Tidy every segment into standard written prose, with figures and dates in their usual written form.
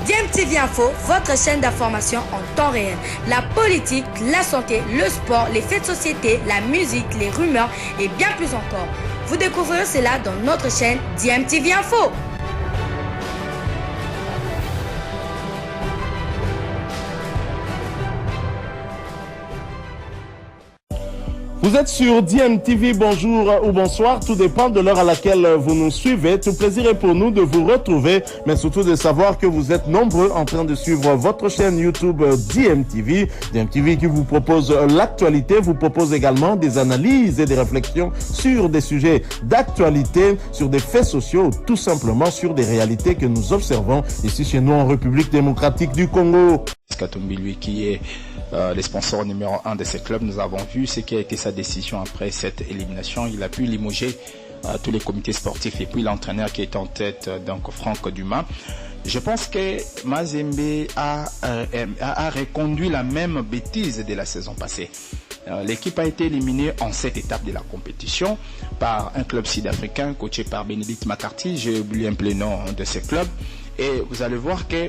DMTV Info, votre chaîne d'information en temps réel. La politique, la santé, le sport, les faits de société, la musique, les rumeurs et bien plus encore. Vous découvrirez cela dans notre chaîne DMTV Info. Vous êtes sur DMTV, bonjour ou bonsoir, tout dépend de l'heure à laquelle vous nous suivez. Tout plaisir est pour nous de vous retrouver, mais surtout de savoir que vous êtes nombreux en train de suivre votre chaîne YouTube DMTV. DMTV qui vous propose l'actualité, vous propose également des analyses et des réflexions sur des sujets d'actualité, sur des faits sociaux, tout simplement sur des réalités que nous observons ici chez nous en République démocratique du Congo. Katumbi, lui qui est le sponsor numéro 1 de ces clubs, nous avons vu ce qui a été sa décision après cette élimination. Il a pu limoger tous les comités sportifs et puis l'entraîneur qui est en tête, donc Franck Dumas. Je pense que Mazembe a reconduit la même bêtise de la saison passée. L'équipe a été éliminée en cette étape de la compétition par un club sud-africain coaché par Bénédicte McCarthy. J'ai oublié un peu le nom de ce club. Et vous allez voir que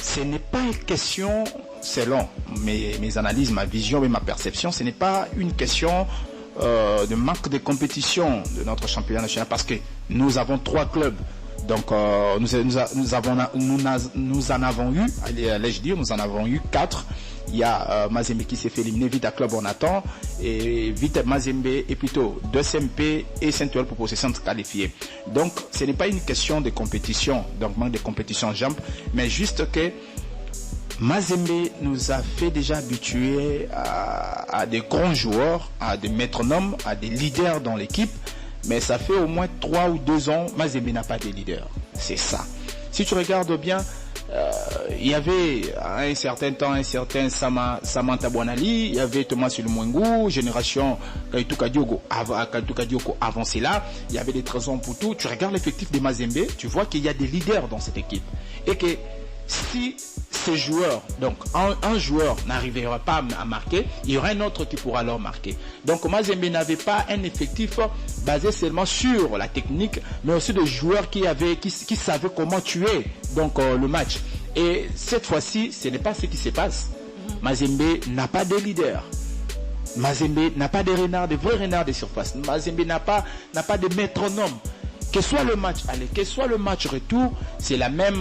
ce n'est pas une question, selon mes analyses, ma vision et ma perception, ce n'est pas une question de manque de compétition de notre championnat national parce que nous avons 3 clubs. Donc nous en avons eu, allais-je dire, nous en avons eu 4. Il y a Mazembe qui s'est fait éliminer, Vita Club on attend, et Vita Mazembe et plutôt 2SMP et Saint-Ouen pour possession qualifiée. Donc ce n'est pas une question de compétition, donc manque de compétition en jambes, mais juste que Mazembe nous a fait déjà habituer à des grands joueurs, à des métronomes, à des leaders dans l'équipe, mais ça fait au moins 3 ou 2 ans, Mazembe n'a pas de leader. C'est ça. Si tu regardes bien, il y avait à un certain temps un certain Samantha Bonali, il y avait Thomas Sulumwengu, génération Kaituka Diogo avant cela, il y avait des trésors pour tout. Tu regardes l'effectif de Mazembe, tu vois qu'il y a des leaders dans cette équipe et que si ces joueurs, donc un joueur n'arrivera pas à marquer, il y aura un autre qui pourra leur marquer. Donc Mazembe n'avait pas un effectif basé seulement sur la technique, mais aussi des joueurs qui savaient comment tuer donc le match. Et cette fois-ci, ce n'est pas ce qui se passe. Mazembe n'a pas de leader. Mazembe n'a pas de renards, de vrais renards de surface. Mazembe n'a pas de métronome. Que soit le match aller, que soit le match retour, c'est la même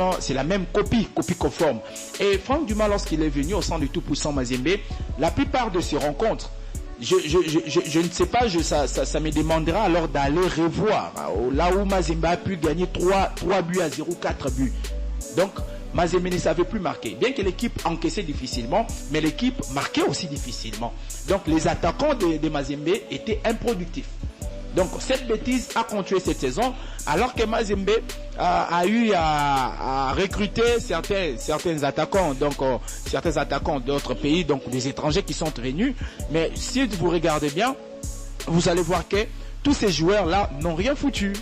copie conforme. Et Franck Dumas, lorsqu'il est venu au centre du tout-puissant Mazembe, la plupart de ces rencontres, je ne sais pas, ça me demandera alors d'aller revoir là où Mazembe a pu gagner 3 buts à 0, 4 buts. Donc Mazembe ne savait plus marquer. Bien que l'équipe encaissait difficilement, mais l'équipe marquait aussi difficilement. Donc les attaquants de Mazembe étaient improductifs. Donc cette bêtise a continué cette saison alors que Mazembe a eu à recruter certains attaquants, donc certains attaquants d'autres pays, donc des étrangers qui sont venus. Mais si vous regardez bien, vous allez voir que tous ces joueurs-là n'ont rien foutu.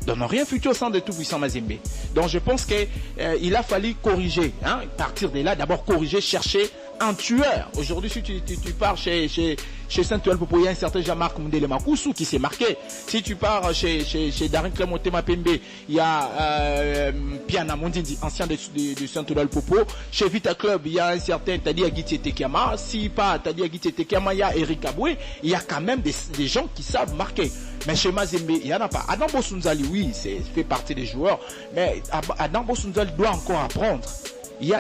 Donc n'ont rien foutu au centre de tout puissant Mazembe. Donc je pense qu'il a fallu corriger, partir de là, d'abord corriger, chercher un tueur. Aujourd'hui, si tu pars chez Saint-Ouen Popo, il y a un certain Jean-Marc Mundele Makousou qui s'est marqué. Si tu pars chez Darin Clémenté Mapembe, il y a Piana Mondindi, ancien de Saint-Ouen Popo. Chez Vita Club, il y a un certain Tadi Agiti Tekiyama. Si pas Tadi Agiti Tekiyama, il y a Eric Aboué. Il y a quand même des gens qui savent marquer. Mais chez Mazembe, il n'y en a pas. Adam Bosunzali, oui, fait partie des joueurs. Mais Adam Bosunzali doit encore apprendre. Il y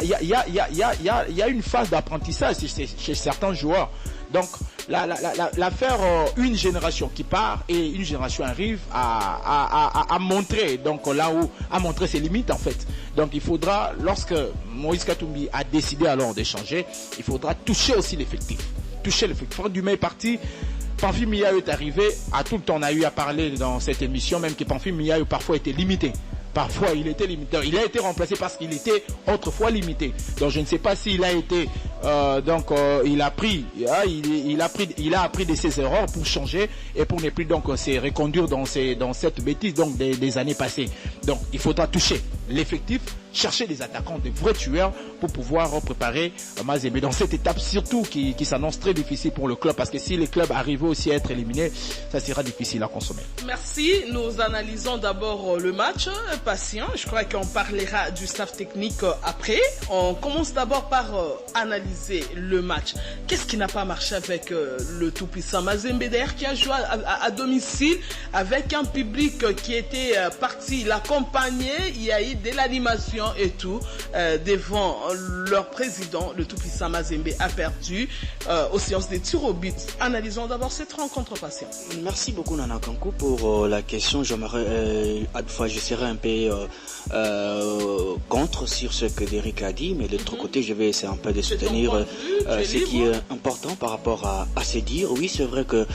a une phase d'apprentissage chez certains joueurs. Donc, l'affaire une génération qui part et une génération arrive à montrer, donc là où à montrer ses limites en fait. Donc, il faudra, lorsque Moïse Katumbi a décidé alors d'échanger, il faudra toucher aussi l'effectif. Toucher l'effectif. Franck Dumas est parti. Pamphile Miayo est arrivé. À tout le temps, on a eu à parler dans cette émission, même que Pamphile Miayo parfois était limité. Parfois, il était limité. Il a été remplacé parce qu'il était autrefois limité. Donc, je ne sais pas s'il a été, il a appris de ses erreurs pour changer et pour ne plus donc se reconduire dans cette bêtise donc des années passées. Donc, il faudra toucher l'effectif, chercher des attaquants, des vrais tueurs pour pouvoir préparer Mazembe dans cette étape surtout qui s'annonce très difficile pour le club, parce que si les clubs arrivaient aussi à être éliminés, ça sera difficile à consommer. Merci, nous analysons d'abord le match, patient, je crois qu'on parlera du staff technique après. On commence d'abord par analyser le match. Qu'est-ce qui n'a pas marché avec le tout-puissant Mazembe d'ailleurs qui a joué à domicile avec un public qui était parti l'accompagner, il y a eu de l'animation et tout, devant leur président, le tout-puissant Mazembe a perdu aux séances des tirs au but. Analysons d'abord cette rencontre patient. Merci beaucoup Nana Kankou pour la question. J'aimerais, je serai un peu contre sur ce que Derrick a dit, mais de l'autre côté, je vais essayer un peu de soutenir ce qui est important par rapport à se dire. Oui, c'est vrai que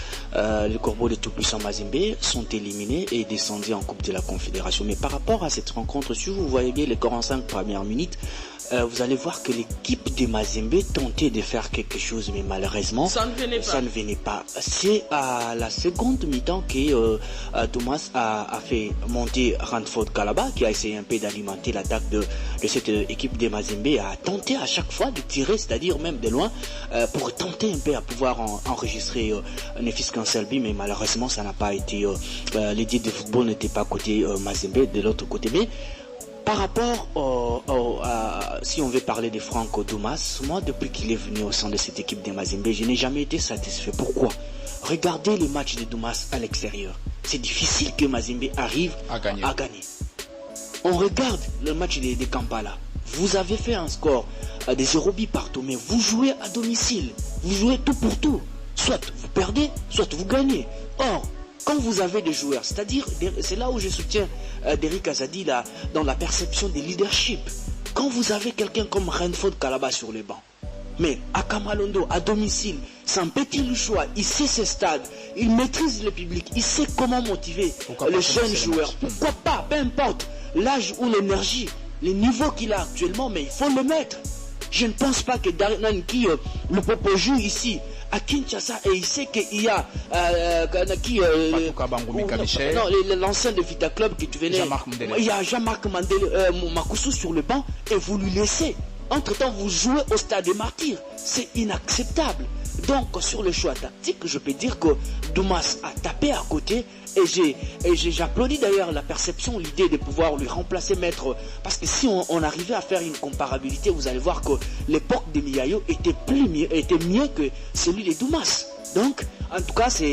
les corbeaux de tout-puissant Mazembe sont éliminés et descendus en Coupe de la Confédération. Mais par rapport à cette rencontre, si vous voyez bien les 45 premières minutes, vous allez voir que l'équipe de Mazembe tentait de faire quelque chose, mais malheureusement, ça ne venait pas. C'est à la seconde mi-temps que Thomas a fait monter Randford Kalaba, qui a essayé un peu d'alimenter l'attaque de cette équipe de Mazembe, a tenté à chaque fois de tirer, c'est-à-dire même de loin, pour tenter un peu à pouvoir enregistrer Nefis Kanselbi, mais malheureusement, ça n'a pas été. L'idée de football n'était pas côté Mazembe, de l'autre côté. Mais par rapport si on veut parler de Franco Dumas, moi depuis qu'il est venu au sein de cette équipe de Mazembe, je n'ai jamais été satisfait. Pourquoi? Regardez les matchs de Dumas à l'extérieur. C'est difficile que Mazembe arrive à gagner. On regarde le match de Kampala. Vous avez fait un score de 0 buts partout, mais vous jouez à domicile. Vous jouez tout pour tout. Soit vous perdez, soit vous gagnez. Or, quand vous avez des joueurs, c'est-à-dire, c'est là où je soutiens Derrick Azadi là, dans la perception des leadership. Quand vous avez quelqu'un comme Randford Kalaba sur les bancs, mais à Kamalondo, à domicile, c'est un petit choix, il sait ses stades, il maîtrise le public, il sait comment motiver les jeunes joueurs. Pourquoi pas, peu importe l'âge ou l'énergie, les niveaux qu'il a actuellement, mais il faut le mettre. Je ne pense pas que Darnan qui le Popo joue ici à Kinshasa et il sait qu'il y a l'ancien de Vita Club qui venait, il y a Jean-Marc Mandela Makousou sur le banc et vous lui laissez. Entre-temps, vous jouez au stade des martyrs. C'est inacceptable. Donc, sur le choix tactique, je peux dire que Dumas a tapé à côté et j'applaudis d'ailleurs la perception, l'idée de pouvoir lui remplacer maître. Parce que si on arrivait à faire une comparabilité, vous allez voir que l'époque de Miyayo était mieux que celui de Dumas. Donc, en tout cas, ce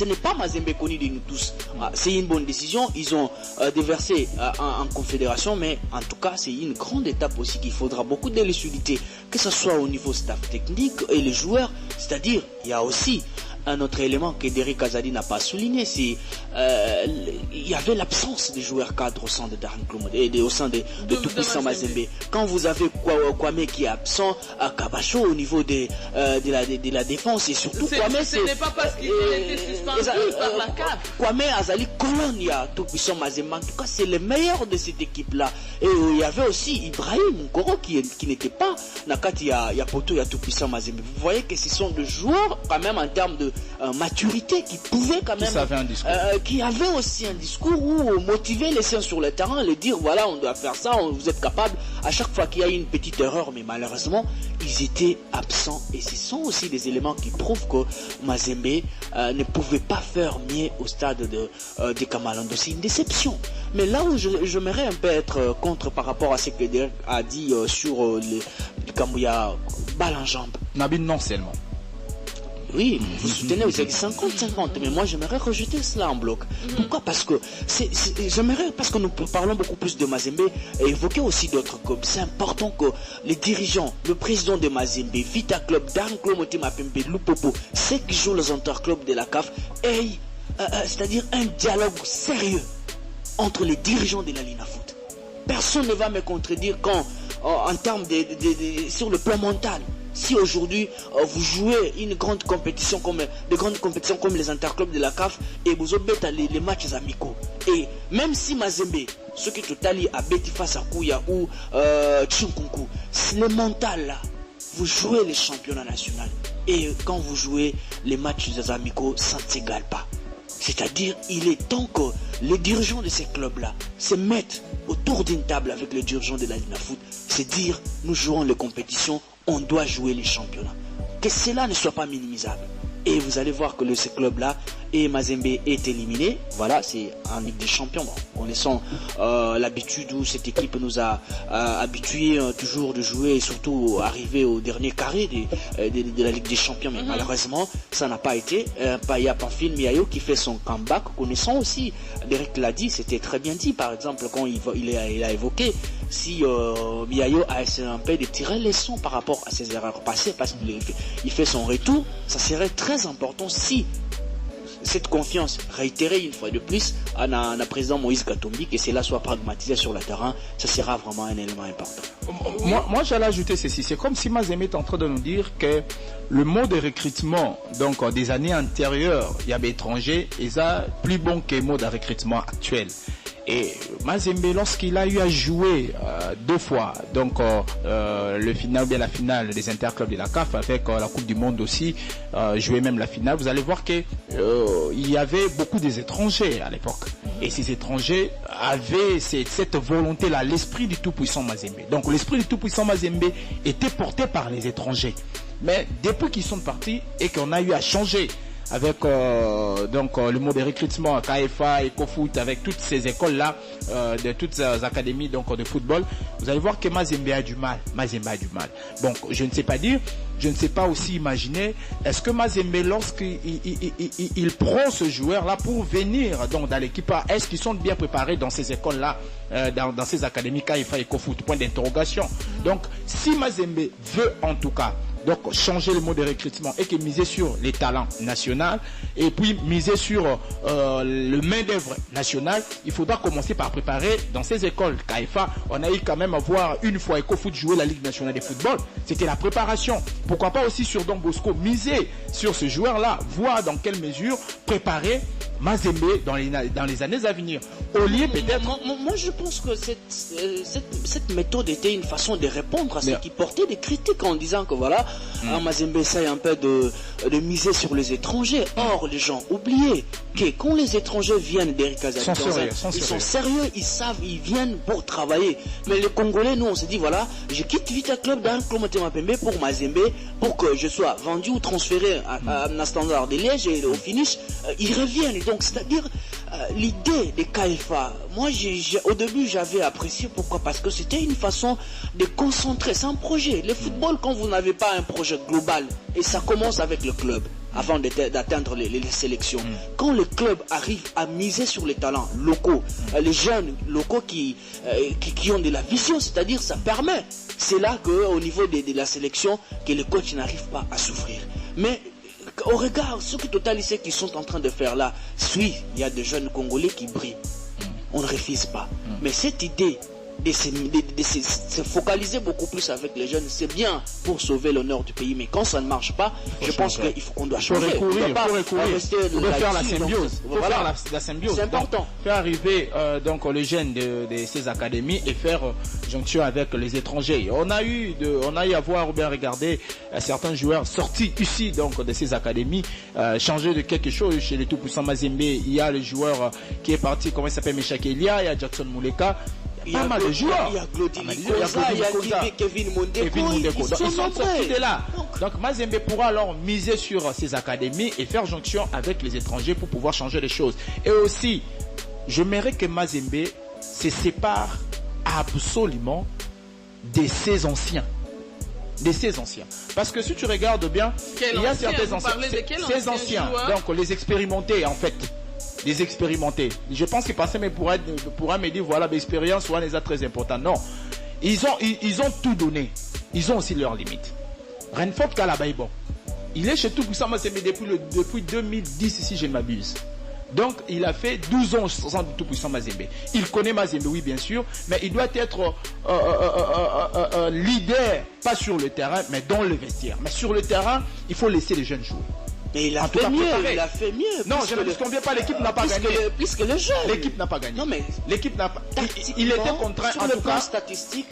n'est pas Mazembe connu de nous tous. C'est une bonne décision. Ils ont déversé en confédération, mais en tout cas, c'est une grande étape aussi qu'il faudra beaucoup de lucidité, que ce soit au niveau staff technique et les joueurs. C'est-à-dire, il y a aussi un autre élément que Derrick Azadi n'a pas souligné, c'est il y avait l'absence des joueurs cadres au sein de Darren Klum et au sein de tout-puissant Mazembe. Quand vous avez Kwame qui est absent, à Kabacho au niveau de la défense et surtout Kwame, ce n'est pas parce qu'il était suspendu par la CAF. Kwame Azali Colonia, tout-puissant Mazembe, en tout cas c'est le meilleur de cette équipe-là. Et il y avait aussi Ibrahim Nkoro qui n'était pas Nakati, il y a Poto, il y a tout-puissant Mazembe. Vous voyez que ce sont des joueurs quand même en termes de maturité qui pouvaient quand même, qui avaient aussi un discours où motiver les siens sur le terrain, les dire voilà on doit faire ça, vous êtes capable à chaque fois qu'il y a une petite erreur, mais malheureusement ils étaient absents et ce sont aussi des éléments qui prouvent que Mazembe ne pouvait pas faire mieux au stade de Kamalondo. C'est une déception. Mais là où j'aimerais un peu être contre par rapport à ce que Derrick a dit sur le Kamouya balle en jambe. Nabil, non seulement. Oui, vous soutenez, vous avez dit 50-50, mais moi j'aimerais rejeter cela en bloc. Pourquoi? Parce que parce que nous parlons beaucoup plus de Mazembe et évoquer aussi d'autres clubs. C'est important que les dirigeants, le président de Mazembe, Vita Club, Darren Klum, Mapembe, Lupopo, ceux qui jouent les interclubs de la CAF, aient c'est-à-dire un dialogue sérieux entre les dirigeants de la Lina Foot. Personne ne va me contredire quand, en termes sur le plan mental, si aujourd'hui vous jouez une grande compétition comme les interclubs de la CAF et vous avez les matchs amicaux, et même si Mazembe, ce qui totali à Betty face à Kouya ou Tchinkunku, le mental là, vous jouez les championnats nationaux et quand vous jouez les matchs amicaux, ça ne s'égale pas. C'est-à-dire, il est temps que les dirigeants de ces clubs-là se mettent autour d'une table avec les dirigeants de la Ligue de foot, c'est dire, nous jouons les compétitions, on doit jouer les championnats. Que cela ne soit pas minimisable. Et vous allez voir que ce club-là, et Mazembe est éliminé. Voilà, c'est en Ligue des Champions. Bon, connaissant l'habitude où cette équipe nous a habitués toujours de jouer et surtout arriver au dernier carré de la Ligue des Champions. Mais malheureusement, ça n'a pas été. Il y a Pamphile Miayo qui fait son comeback. Connaissant aussi, Derek l'a dit, c'était très bien dit. Par exemple, quand il a évoqué si Miayo a essayé un peu de tirer les leçons par rapport à ses erreurs passées, parce qu'il fait son retour, ça serait très important si cette confiance réitérée une fois de plus à la président Moïse Katumbi, que cela soit pragmatisé sur le terrain, ça sera vraiment un élément important. Moi j'allais ajouter ceci, c'est comme si Mazembe est en train de nous dire que le mode de recrutement donc des années antérieures, il y avait étrangers, et ça plus bon que le mode de recrutement actuel. Et Mazembe, lorsqu'il a eu à jouer 2 fois, donc le final, bien la finale des interclubs de la CAF avec la Coupe du Monde aussi, jouer même la finale, vous allez voir que il y avait beaucoup des étrangers à l'époque. Et ces étrangers avaient cette volonté-là, l'esprit du tout-puissant Mazembe. Donc l'esprit du tout-puissant Mazembe était porté par les étrangers. Mais depuis qu'ils sont partis et qu'on a eu à changer avec le mode de recrutement KFA, EcoFoot, avec toutes ces écoles-là, de toutes ces académies donc, de football, vous allez voir que Mazembe a du mal. Donc, je ne sais pas dire, je ne sais pas aussi imaginer, est-ce que Mazembe, lorsqu'il prend ce joueur-là pour venir donc, dans l'équipe, est-ce qu'ils sont bien préparés dans ces écoles-là, dans ces académies KFA, EcoFoot, point d'interrogation. Donc, si Mazembe veut en tout cas donc changer le mode de recrutement et que miser sur les talents nationaux et puis miser sur le main d'œuvre national, il faudra commencer par préparer dans ces écoles KFA. On a eu quand même à voir une fois EcoFoot jouer la Ligue nationale de football, c'était la préparation. Pourquoi pas aussi sur Don Bosco, miser sur ce joueur-là, voir dans quelle mesure préparer Mazembe dans les années à venir. Au lieu peut-être... Moi je pense que cette méthode était une façon de répondre à ceux qui portaient des critiques en disant que voilà, Mazembe essaye un peu de miser sur les étrangers. Or, les gens oubliaient que quand les étrangers viennent d'Eric Azali, ils sont sérieux, ils savent, ils viennent pour travailler. Mais les Congolais, nous on se dit voilà, je quitte Vita Club dans le Club Mapembe pour Mazembe pour que je sois vendu ou transféré à Standard de Liège et au finish, ils reviennent. Donc, c'est-à-dire, l'idée des KFA, moi, au début, j'avais apprécié. Pourquoi? Parce que c'était une façon de concentrer. C'est un projet. Le football, quand vous n'avez pas un projet global, et ça commence avec le club, avant d'atteindre les sélections. Quand le club arrive à miser sur les talents locaux, les jeunes locaux qui ont de la vision, c'est-à-dire, ça permet. C'est là qu'au niveau de la sélection, que les coachs n'arrivent pas à souffrir. Mais au regard, ce que Total Lycée qui sont en train de faire là, oui, il y a des jeunes Congolais qui brillent. On ne refuse pas. Mais cette idée de se focaliser beaucoup plus avec les jeunes, c'est bien pour sauver l'honneur du pays. Mais quand ça ne marche pas, je pense qu'il faut qu'on doit changer. Il faut faire la symbiose. La symbiose. C'est important. Faire arriver donc les jeunes de ces académies et faire jonction avec les étrangers. On a eu à voir ou bien regarder certains joueurs sortis ici donc de ces académies changer de quelque chose. Chez les tout-puissants Mazembe, il y a le joueur qui est parti, comment il s'appelle, Meshak Elia, il y a Jackson Mouleka. Il y a pas mal de joueurs. Il y a Glody Likoza, il y a Kevin Mondeko. Ils sont sortis de là. Donc Mazembe pourra alors miser sur ces académies et faire jonction avec les étrangers pour pouvoir changer les choses. Et aussi, j'aimerais que Mazembe se sépare absolument de ses anciens. Parce que si tu regardes bien, il y a certains anciens. Ces anciens, donc les expérimentés en fait. Des expérimentés. Je pense que Passé pourra me dire voilà, l'expérience soit très important. Non. Ils ont tout donné. Ils ont aussi leurs limites. Renfort Kalabaïbon. Il est chez tout puissant Mazembe depuis 2010 si je ne m'abuse. Donc il a fait 12 ans sans tout puissant Mazembe. Il connaît Mazembe, oui bien sûr, mais il doit être leader, pas sur le terrain, mais dans le vestiaire. Mais sur le terrain, il faut laisser les jeunes jouer. Mais il a fait mieux. Non, je ne me combien pas, l'équipe n'a pas gagné. Plus que le jeu. L'équipe n'a pas gagné. Non, mais l'équipe n'a pas. Il était contraint sur en le tout plan cas statistique.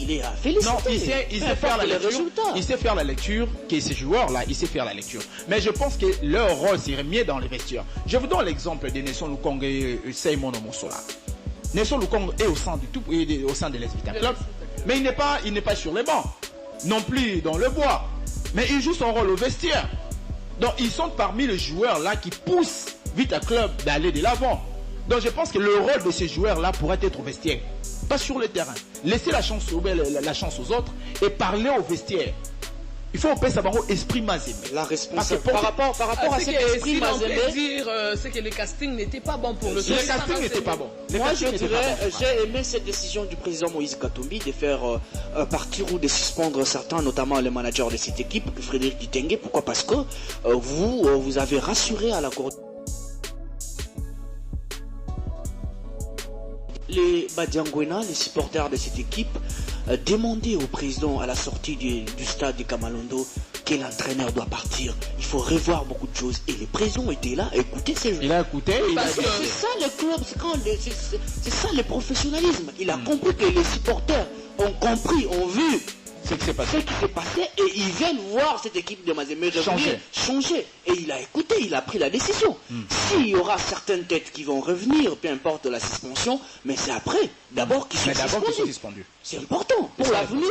il est à féliciter. Non, il sait faire la lecture. Il sait faire la lecture, que ces joueurs-là, il sait faire la lecture. Mais je pense que leur rôle serait mieux dans les vestiaires. Je vous donne l'exemple de Nelson Lukonga et Simon Omosola. Nelson Lukonga est au sein de l'Esvita Club, mais il n'est pas sur les bancs, non plus dans le bois. Mais il joue son rôle au vestiaire. Donc ils sont parmi les joueurs là qui poussent Vita Club d'aller de l'avant. Donc je pense que le rôle de ces joueurs-là pourrait être au vestiaire, pas sur le terrain. Laisser la chance aux autres et parler au vestiaire. Il faut opérer savoir esprit Mazembe. La responsabilité par rapport à cet esprit Mazembe. C'est que le casting n'était pas bon pour le casting n'était pas bon. Moi je dirais, j'ai aimé cette décision du président Moïse Katumbi de faire partir ou de suspendre certains, notamment les managers de cette équipe, Frédéric Ditenge. Pourquoi? Parce que vous avez rassuré à la cour. Les Badiangwena, les supporters de cette équipe, demandaient au président à la sortie du stade de Kamalondo que l'entraîneur doit partir. Il faut revoir beaucoup de choses. Et le président était là, écoutez ces joueurs. Il a écouté. C'est ça le club, c'est ça le professionnalisme. Il a compris que les supporters ont compris, ont vu ce qui s'est passé et ils viennent voir cette équipe de Mazembe changer. Et il a écouté, il a pris la décision. S'il y aura certaines têtes qui vont revenir, peu importe la suspension, mais c'est après, d'abord qu'ils sont suspendus. C'est important pour l'avenir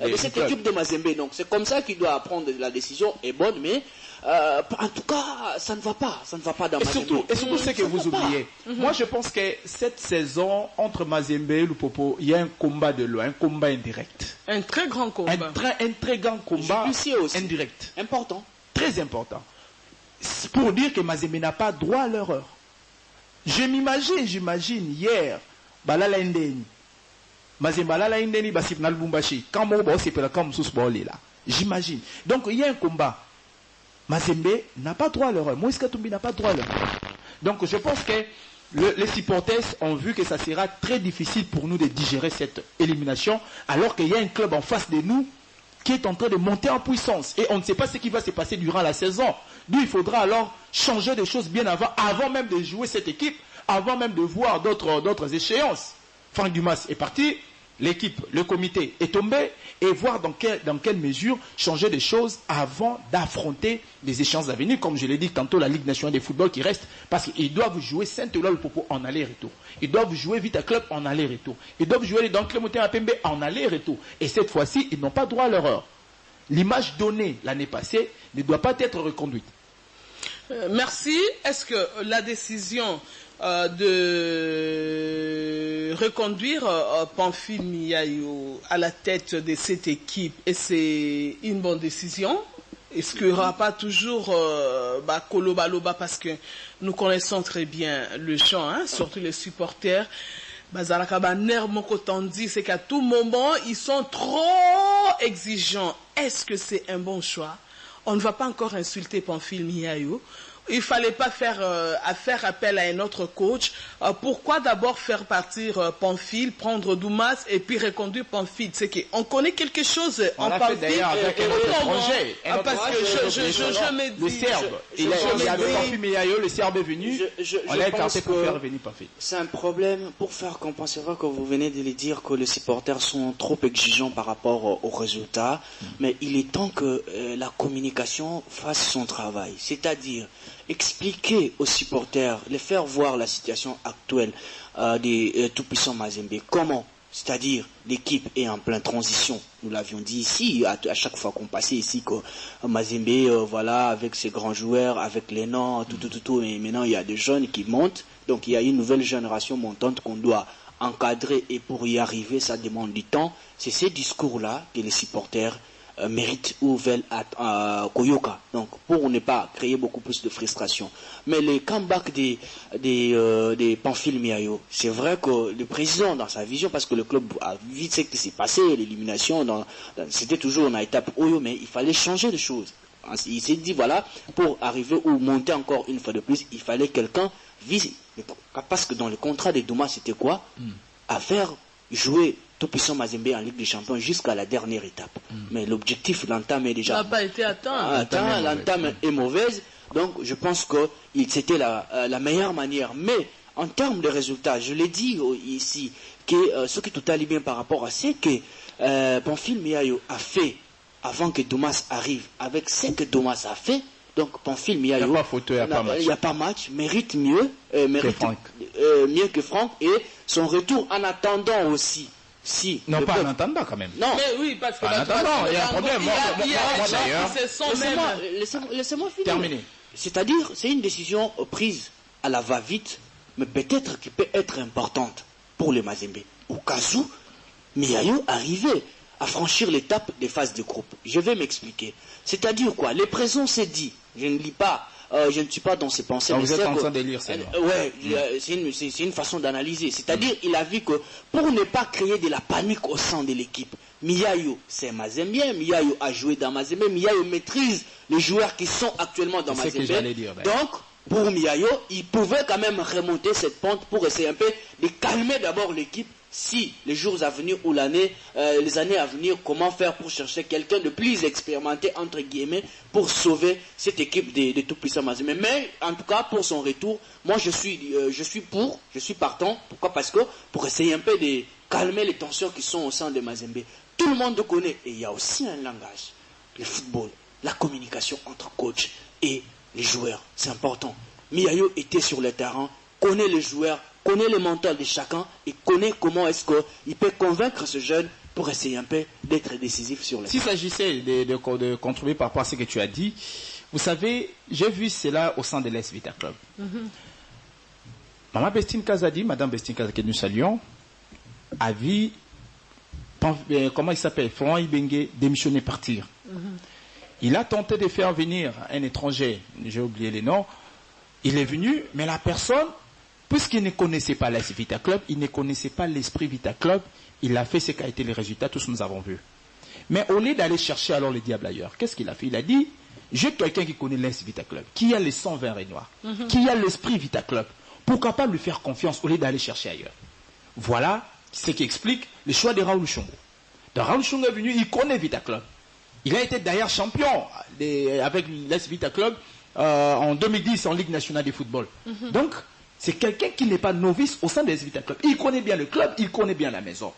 de cette équipe de Mazembe. Donc c'est comme ça qu'il doit prendre la décision est bonne, mais en tout cas, ça ne va pas dans Mazembe. Et surtout ce que vous oubliez. Moi, je pense que cette saison, entre Mazembe et Lupopo, il y a un combat de loi, un combat indirect. Un très grand combat. Un très grand combat indirect. Important. Très important. Pour dire que Mazembe n'a pas droit à l'erreur. J'imagine hier, Balala Ndeni. Mazembe Balala Ndeni, Basif Nalbumbashi. Quand mon boss est là, comme sous là. J'imagine. Donc, il y a un combat. Mazembe n'a pas droit à l'erreur. Moïse Katumbi n'a pas droit à l'erreur. Donc je pense que les supporters ont vu que ça sera très difficile pour nous de digérer cette élimination, alors qu'il y a un club en face de nous qui est en train de monter en puissance. Et on ne sait pas ce qui va se passer durant la saison. D'où il faudra alors changer des choses bien avant même de jouer cette équipe, avant même de voir d'autres échéances. Franck Dumas est parti. L'équipe, le comité est tombé et voir dans quelle mesure changer des choses avant d'affronter des échéances à venir. Comme je l'ai dit tantôt, la Ligue nationale de football qui reste, parce qu'ils doivent jouer Saint-Eloi-le-Popo en aller-retour. Ils doivent jouer Vita Club en aller-retour. Ils doivent jouer les Danclés à Pembe en aller-retour. Et cette fois-ci, ils n'ont pas droit à l'erreur. L'image donnée l'année passée ne doit pas être reconduite. Merci. Est-ce que la décision de reconduire Pamphile Miayo à la tête de cette équipe, et c'est une bonne décision? Est-ce qu'il n'y aura pas toujours Kolobaloba, parce que nous connaissons très bien le champ, surtout les supporters. C'est qu'à tout moment, ils sont trop exigeants. Est-ce que c'est un bon choix? On ne va pas encore insulter Pamphile Miayo. Il ne fallait pas faire appel à un autre coach. Pourquoi d'abord faire partir Pamphile, prendre Dumas et puis reconduire Pamphile? C'est qu'on connaît quelque chose en Pamphile. D'ailleurs avec un autre étranger. Parce que je me dis... Le Serbe. Il y avait Pamphile Miayo, le Serbe est venu. On a écarté pour faire venir Pamphile. C'est un problème pour faire comprendre. C'est vrai que vous venez de le dire que les supporters sont trop exigeants par rapport aux résultats. Mais il est temps que la communication fasse son travail. C'est-à-dire expliquer aux supporters, les faire voir la situation actuelle des tout-puissants Mazembe. Comment? C'est-à-dire, l'équipe est en pleine transition. Nous l'avions dit ici, à chaque fois qu'on passait ici, que Mazembe, voilà, avec ses grands joueurs, avec les noms, tout, mais maintenant il y a des jeunes qui montent. Donc il y a une nouvelle génération montante qu'on doit encadrer, et pour y arriver, ça demande du temps. C'est ces discours-là que les supporters mérite ou veulent Koyoka, donc pour ne pas créer beaucoup plus de frustration. Mais les comebacks des Pamphile Miayo, c'est vrai que le président dans sa vision, parce que le club a vite ce qui s'est passé, l'élimination, c'était toujours une étape Oyo, mais il fallait changer de choses. Il s'est dit voilà, pour arriver ou monter encore une fois de plus, il fallait quelqu'un vise, parce que dans le contrat des Douma c'était quoi? À faire jouer tout-puissant Mazembe en Ligue des Champions jusqu'à la dernière étape. Mais l'objectif, l'entame est déjà... n'a pas été atteint. L'entame est mauvaise. Donc, je pense que c'était la meilleure manière. Mais, en termes de résultats, je l'ai dit ici, que ce qui tout allait bien par rapport à ce que Pamphile Miayo a fait avant que Domas arrive, avec ce que Domas a fait, donc Pamphile Miayo, il n'y a pas photo, il n'y a pas match, mérite mieux, mieux que Franck, et son retour en attendant aussi. Si, non, pas en attendant quand même. Non, mais oui, parce que il y a un problème. Laissez-moi finir. Terminé. C'est-à-dire, c'est une décision prise à la va-vite, mais peut-être qui peut être importante pour les Mazembe. Au cas où, Miayo arrivait à franchir l'étape des phases de groupe. Je vais m'expliquer. C'est-à-dire quoi? Les présents s'est dit, je ne lis pas, je ne suis pas dans ses pensées. Donc vous êtes en train de lire, c'est c'est une façon d'analyser. C'est-à-dire, il a vu que pour ne pas créer de la panique au sein de l'équipe, Miayo, c'est Mazembien, Miayo a joué dans Mazembe, Miayo maîtrise les joueurs qui sont actuellement dans Mazembe. Donc, pour Miayo, il pouvait quand même remonter cette pente pour essayer un peu de calmer d'abord l'équipe. Si les jours à venir ou les années à venir, comment faire pour chercher quelqu'un de plus expérimenté, entre guillemets, pour sauver cette équipe de tout-puissants Mazembe. Mais en tout cas, pour son retour, moi je suis partant. Pourquoi? Parce que pour essayer un peu de calmer les tensions qui sont au sein de Mazembe. Tout le monde connaît, et il y a aussi un langage, le football, la communication entre coach et les joueurs, c'est important. Miayo était sur le terrain, connaît les joueurs, connaît le mental de chacun et connaît comment est-ce qu'il peut convaincre ce jeune pour essayer un peu d'être décisif sur le terrain. S'il s'agissait de contribuer par rapport à ce que tu as dit, vous savez, j'ai vu cela au sein de l'Es Vita Club. Maman Bestine Kazadi, Madame Bestine Kazadi que nous saluons, a vu, comment il s'appelle, Florent Ibenge démissionner, partir. Il a tenté de faire venir un étranger, j'ai oublié les noms, il est venu, mais la personne, puisqu'il ne connaissait pas l'Es Vita Club, il ne connaissait pas l'esprit Vita Club, il a fait ce qu'a été les résultats, tous nous avons vu. Mais au lieu d'aller chercher alors le diable ailleurs, qu'est-ce qu'il a fait? Il a dit, j'ai quelqu'un qui connaît l'Es Vita Club, qui a les 120 Rénois, qui a l'esprit Vita Club, pourquoi pas lui faire confiance au lieu d'aller chercher ailleurs? Voilà ce qui explique le choix de Raoul Chongo. Raoul Chongo est venu, il connaît Vita Club. Il a été d'ailleurs champion avec l'Es Vita Club en 2010 en Ligue nationale de football. Donc, c'est quelqu'un qui n'est pas novice au sein de l'Es Vita Club. Il connaît bien le club, il connaît bien la maison.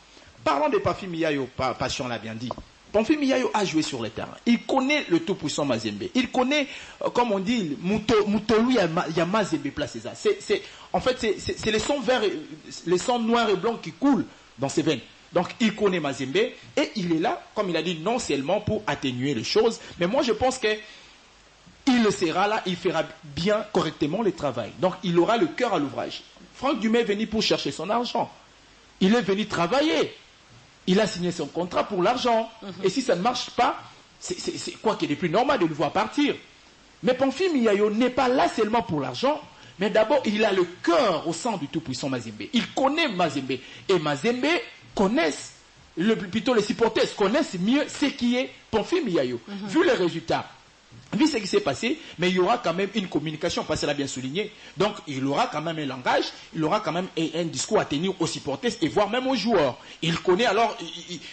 Parlons de Pamphile Miayo, Passion l'a bien dit. Pamphile Miayo a joué sur le terrain. Il connaît le tout-puissant Mazembe. Il connaît, comme on dit, Moutolou Yamazembe placé ça. En fait, c'est les sons verts, les sons noirs et blancs qui coulent dans ses veines. Donc, il connaît Mazembe et il est là, comme il a dit, non seulement pour atténuer les choses, mais moi je pense que il le sera là, il fera bien, correctement le travail. Donc, il aura le cœur à l'ouvrage. Franck Dumais est venu pour chercher son argent. Il est venu travailler. Il a signé son contrat pour l'argent. Et si ça ne marche pas, c'est quoi qu'il est plus normal de le voir partir. Mais Pamphile Miayo n'est pas là seulement pour l'argent, mais d'abord, il a le cœur au sein du tout-puissant Mazembe. Il connaît Mazembe. Et Mazembe connaissent, plutôt les supporters connaissent mieux ce qui est Pamphile Miayo. Vu les résultats, vu ce qui s'est passé, mais il y aura quand même une communication, parce qu'elle a bien souligné. Donc, il aura quand même un langage, il aura quand même un discours à tenir aux supporters et voire même aux joueurs. Il connaît alors,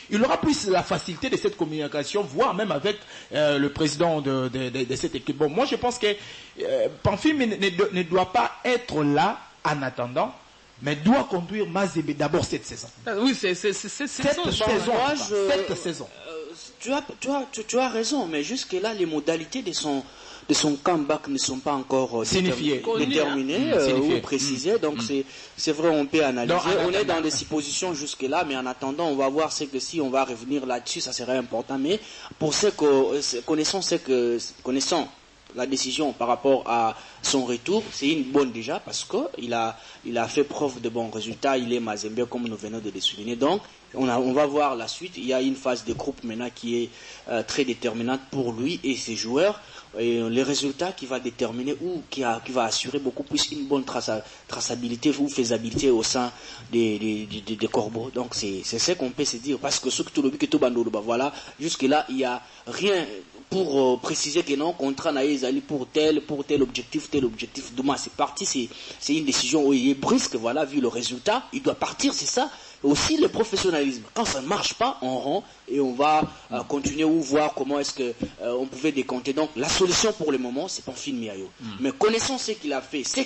il aura plus la facilité de cette communication, voire même avec le président de cette équipe. Bon, moi je pense que Pamphile ne doit pas être là en attendant, mais doit conduire Mazembe d'abord cette saison. Oui, c'est cette saison. Tu as raison, mais jusque-là, les modalités de son comeback ne sont pas encore déterminées ou précisées. Donc, c'est vrai, on peut analyser. On est dans des suppositions jusque-là, mais en attendant, on va voir ce que si on va revenir là-dessus, ça serait important. Mais pour ceux connaissant la décision par rapport à son retour, c'est une bonne déjà, parce qu'il a fait preuve de bons résultats. Il est Mazembe, comme nous venons de le souligner. Donc, on va voir la suite. Il y a une phase de groupe maintenant qui est très déterminante pour lui et ses joueurs. Et les résultats qui va déterminer ou qui va assurer beaucoup plus une bonne traçabilité ou faisabilité au sein des corbeaux. Donc c'est ce qu'on peut se dire, parce que ce que tout le but que tout bandolo, voilà, jusque là il n'y a rien pour préciser que non, contrat naïzali pour tel objectif, demain c'est parti, c'est une décision où il est brusque, voilà, vu le résultat, il doit partir, c'est ça. Aussi le professionnalisme. Quand ça ne marche pas, on rend et on va continuer ou voir comment est-ce que on pouvait décompter. Donc la solution pour le moment, c'est Pamphile Miayo. Mais connaissant ce qu'il a fait, ce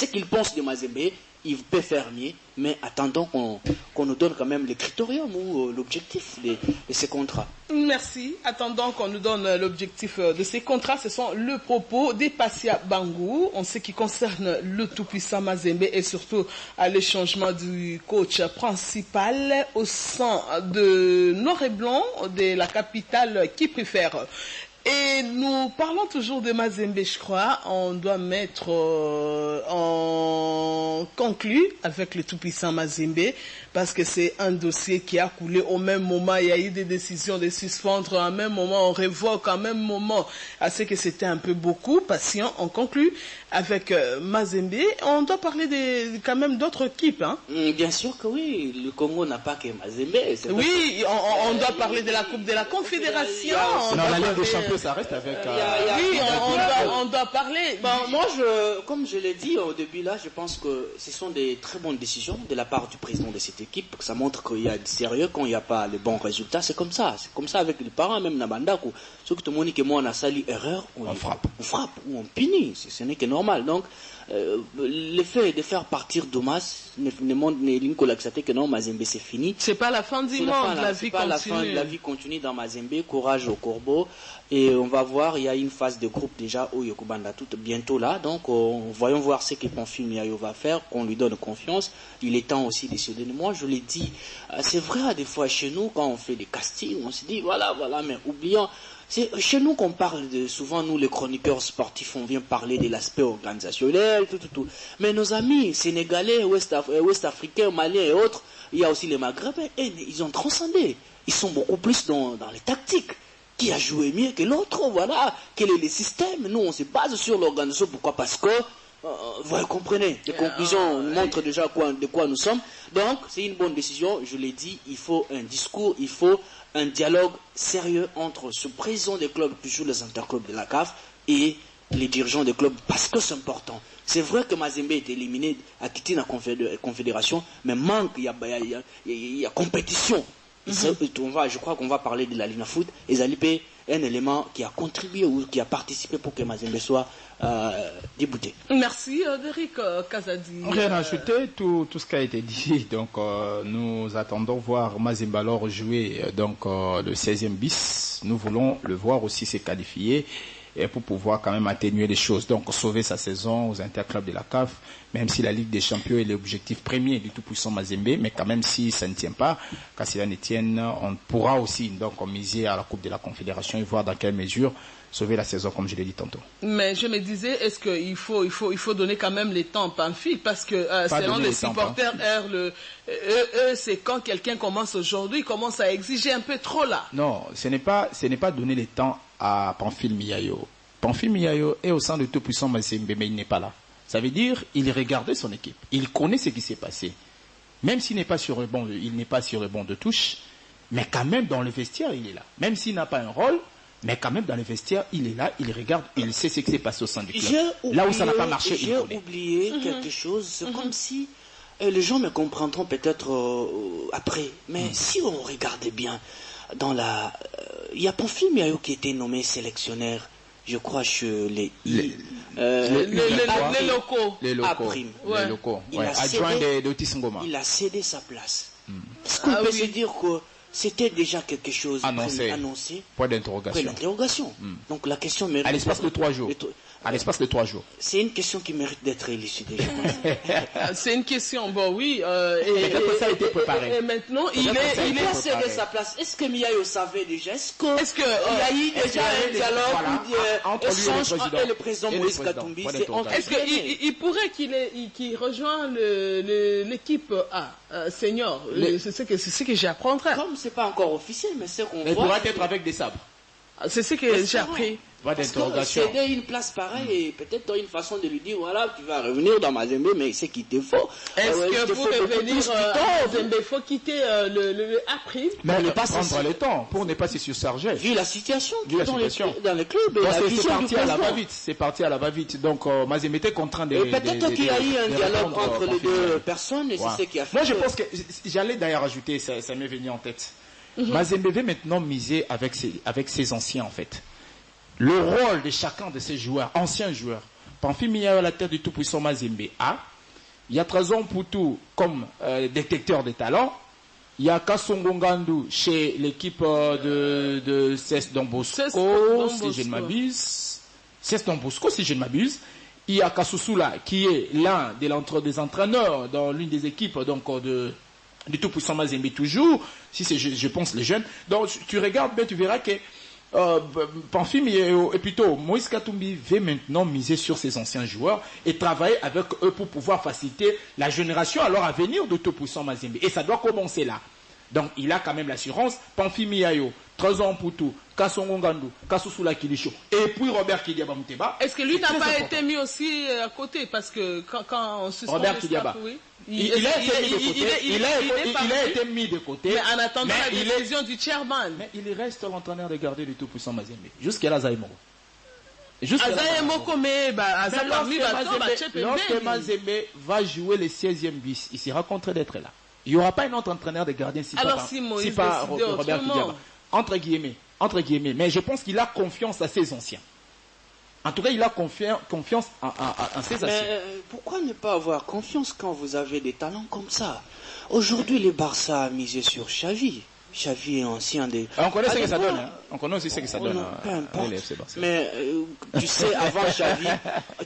qu'il pense de Mazembe, il peut faire mieux, mais attendons qu'on nous donne quand même les critériums ou l'objectif de ces contrats. Merci. Attendant qu'on nous donne l'objectif de ces contrats, ce sont le propos des Passia Bangou en ce qui concerne le tout-puissant Mazembe et surtout le changement du coach principal au sein de Noir et Blanc de la capitale qui préfère. Et nous parlons toujours de Mazembe, je crois. On doit mettre en conclu avec le tout-puissant Mazembe parce que c'est un dossier qui a coulé au même moment. Il y a eu des décisions de suspendre, à un même moment on révoque, à un même moment. À ce que c'était un peu beaucoup. Patient, on conclut avec Mazembe. On doit parler quand même d'autres équipes. Hein? Bien sûr que oui. Le Congo n'a pas que Mazembe. Oui, on doit parler de la Coupe de la Confédération. Non, la Ligue des Champions, ça reste avec... oui, on doit parler. Moi, comme je l'ai dit au début, là, je pense que ce sont des très bonnes décisions de la part du président de cette équipe. Ça montre qu'il y a du sérieux quand il n'y a pas les bons résultats. C'est comme ça. C'est comme ça avec les parents, même Nabandaku. Ceux que tout le monde dit que moi, on a sali erreur, on frappe. On frappe ou on punit. Ce n'est que normal. Donc, le fait de faire partir Domas ne montre que non, Mazembe c'est fini. C'est pas la fin du monde, la vie continue. La fin de la vie continue dans Mazembe. Courage au Corbeau. Et on va voir, il y a une phase de groupe déjà au Yokubanda tout bientôt là. Donc, voyons voir ce que Pamphile Miayo va faire, qu'on lui donne confiance. Il est temps aussi de se donner. Moi, je l'ai dit, c'est vrai, des fois chez nous, quand on fait des castings, on se dit, voilà, mais oublions. C'est chez nous qu'on parle souvent, nous les chroniqueurs sportifs, on vient parler de l'aspect organisationnel, tout. Mais nos amis sénégalais, ouest-africains, maliens et autres, il y a aussi les maghrébins, et ils ont transcendé. Ils sont beaucoup plus dans les tactiques. Qui a joué mieux que l'autre, voilà. Quel est le système? Nous, on se base sur l'organisation. Pourquoi? Parce que, vous comprenez, les conclusions montrent déjà de quoi nous sommes. Donc, c'est une bonne décision. Je l'ai dit, il faut un discours, il faut un dialogue sérieux entre ce président des clubs, toujours les interclubs de la CAF, et les dirigeants des clubs, parce que c'est important. C'est vrai que Mazembe est éliminé, a quitté la confédération, mais manque, il y a compétition. Je crois qu'on va parler de la Ligue de foot. Et Zalipe est un élément qui a contribué ou qui a participé pour que Mazembe soit débouté. Merci, Derek Kazadi. Rien à ajouter, tout ce qui a été dit. Donc, nous attendons voir Mazembe alors jouer le 16e bis. Nous voulons le voir aussi se qualifier. Et pour pouvoir quand même atténuer les choses, donc sauver sa saison aux interclubs de la CAF, même si la Ligue des Champions est l'objectif premier du tout-puissant Mazembe, mais quand même si ça ne tient pas, quand cela ne tienne, on pourra aussi donc miser à la Coupe de la Confédération et voir dans quelle mesure sauver la saison, comme je l'ai dit tantôt. Mais je me disais, est-ce qu'il faut donner quand même les temps Pamphile, parce que selon les supporters, eux, c'est quand quelqu'un commence aujourd'hui, il commence à exiger un peu trop là. Non, ce n'est pas donner les temps à Pamphile Miayo. Pamphile Miayo est au sein de tout-puissant Mazembe, mais il n'est pas là. Ça veut dire il regardait son équipe, il connaît ce qui s'est passé. Même s'il n'est pas sur le banc, de touche, mais quand même dans le vestiaire, il est là. Même s'il n'a pas un rôle, mais quand même dans le vestiaire, il est là, il regarde, il sait ce qui s'est passé au sein du club. Là où ça n'a pas marché, il connaît. J'ai oublié quelque chose, c'est comme si les gens me comprendront peut-être après, mais si on regardait bien, il y a Pamphile Miayo qui était nommé sélectionneur, je crois, chez les locaux. Les locaux. Adjoint d'Otis Ngoma. Il a cédé sa place. Est-ce qu'on peut se dire que c'était déjà quelque chose annoncé? Point d'interrogation. Donc la question mérite... À l'espace de 3 jours. C'est une question qui mérite d'être élucidée, je pense. C'est une question, oui. Peut-être que ça a été préparé. Et maintenant, il a cédé sa place. Est-ce que Miayo savait déjà? Est-ce qu'il y a eu déjà un dialogue entre le président Moïse Katumbi? Est-ce qu'il pourrait qu'il rejoigne l'équipe senior? C'est ce que j'apprendrai. Comme c'est pas encore officiel, mais c'est qu'on voit. Il pourrait être avec des sabres. C'est ce que j'ai appris. Parce que céder une place pareille, et peut-être une façon de lui dire, voilà, tu vas revenir dans Mazembe, mais c'est qu'il te faut. Est-ce que pour revenir dans Mazembe, il faut quitter le après? Mais ne pas prendre le temps pour ne pas se surcharger. Vu la situation dans les clubs, c'est parti à la va-vite. Donc Mazembe était contraint de... Peut-être qu'il y a eu un dialogue entre les deux personnes, et c'est ce qui a fait... Moi, je pense que j'allais d'ailleurs ajouter, ça m'est venu en tête. Mazembe veut maintenant miser avec ses anciens, en fait. Le rôle de chacun de ces joueurs, anciens joueurs, Pamphile Miayo à la tête du tout-puissant Mazembe A, Il y a Trésor Mputu comme détecteur de talents. Il y a Kassongo Ngandou chez l'équipe de CES Don Bosco, si je ne m'abuse. CES Don Bosco, si je ne m'abuse. Il y a Kassoussoula qui est l'un des entraîneurs dans l'une des équipes donc, du tout-puissant Mazembe toujours. Si c'est, je pense, les jeunes. Donc tu regardes bien, tu verras que Pamphime et plutôt Moïse Katumbi veut maintenant miser sur ses anciens joueurs et travailler avec eux pour pouvoir faciliter la génération alors à venir de tout-puissant Mazembe. Et ça doit commencer là. Donc il a quand même l'assurance. Pamphime Yayo, Trésor Mputu, Kassongo Ngandou, Kassoussoula Kilisho et puis Robert Kidiaba Mouteba. Est-ce que lui n'a pas été mis aussi à côté? Parce que quand on suspend Robert Kidiaba, oui, il a été mis de côté. Mais en attendant la décision du chairman. Mais il reste l'entraîneur de garder du tout-puissant Mazembe. Jusqu'à là, Zaïmoro. Lorsque Mazembe va jouer le 16e bis, il sera contraint d'être là. Il n'y aura pas un autre entraîneur de gardien si pas Robert Kidiaba. Entre guillemets. Mais je pense qu'il a confiance à ses anciens. En tout cas, il a confiance en ses anciens. Mais pourquoi ne pas avoir confiance quand vous avez des talents comme ça? Aujourd'hui, le Barça a misé sur Xavi. Xavi est ancien des... On connaît ce que ça donne. Hein. On connaît aussi ce que ça donne. Peu importe. Mais tu sais, avant Xavi,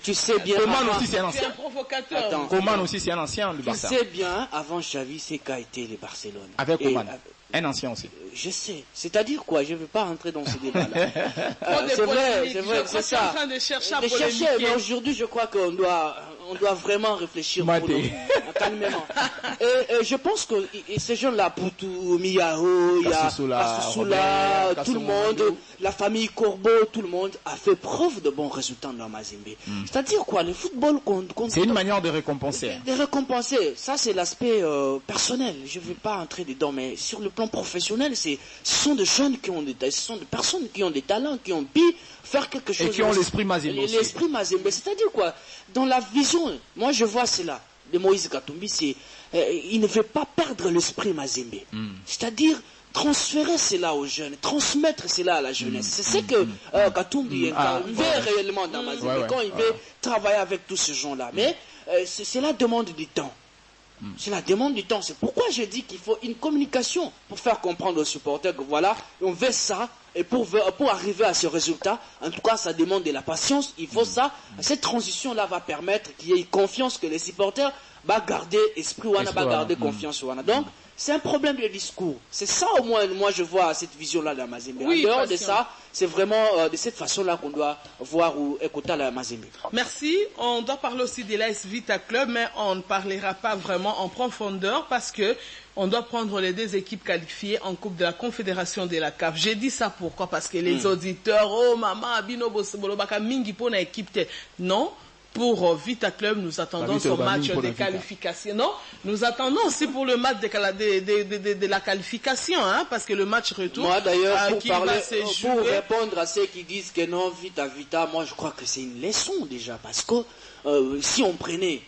tu sais bien... Coman aussi, c'est un ancien. C'est un provocateur. Attends, Coman aussi, c'est un ancien du Barça. Tu sais bien, avant Xavi, c'est qu'a été le Barcelone. Avec Coman. Un ancien aussi. Je sais. C'est-à-dire quoi? Je ne veux pas rentrer dans ce débat-là. C'est vrai, c'est ça. En train de chercher à polémiquer. Mais aujourd'hui, je crois qu'on doit vraiment réfléchir calmement. Et je pense que ces gens-là, Poutou, Miyao, il y a Kassoussoula, tout le monde, la famille Corbeau, tout le monde a fait preuve de bons résultats dans Mazembe. C'est-à-dire quoi? Le football c'est une manière de récompenser. De récompenser. Ça, c'est l'aspect personnel. Je ne veux pas entrer dedans, mais sur le plan professionnel, ce sont des jeunes qui ont ce sont des personnes qui ont des talents, qui ont pu faire quelque chose. Et qui ont l'esprit Mazembe. L'esprit Mazembe. C'est-à-dire quoi? Dans la vision, moi je vois cela de Moïse Katumbi, c'est il ne veut pas perdre l'esprit Mazembe. C'est-à-dire transférer cela aux jeunes, transmettre cela à la jeunesse. C'est ce que Katumbi veut réellement dans Mazembe quand il veut travailler avec tous ces gens-là. Mais cela demande du temps. Cela demande du temps. C'est pourquoi je dis qu'il faut une communication pour faire comprendre aux supporters que voilà, on veut ça. Et pour arriver à ce résultat, en tout cas, ça demande de la patience. Il faut ça. Cette transition-là va permettre qu'il y ait confiance, que les supporters vont garder esprit, va garder confiance. Donc, c'est un problème de discours. C'est ça au moins, moi je vois cette vision-là de la Mazembe. Oui, en dehors de ça, c'est vraiment de cette façon-là qu'on doit voir ou écouter la Mazembe. Merci. On doit parler aussi de l'AS Vita Club, mais on ne parlera pas vraiment en profondeur parce que on doit prendre les deux équipes qualifiées en Coupe de la Confédération de la CAF. J'ai dit ça pourquoi? Parce que les auditeurs, oh maman, Abino Bosolobaka Mingi pour une équipe. Non. Pour Vita Club, nous attendons son match de qualification. Non, nous attendons aussi pour le match de la qualification, hein, parce que le match retour. Moi d'ailleurs, pour répondre à ceux qui disent que non, Vita, moi je crois que c'est une leçon déjà, parce que si on prenait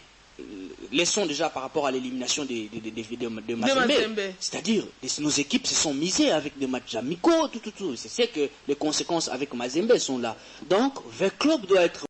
leçon déjà par rapport à l'élimination de Mazembe, c'est-à-dire nos équipes se sont misées avec des matchs amicaux, tout. C'est que les conséquences avec Mazembe sont là. Donc, le club doit être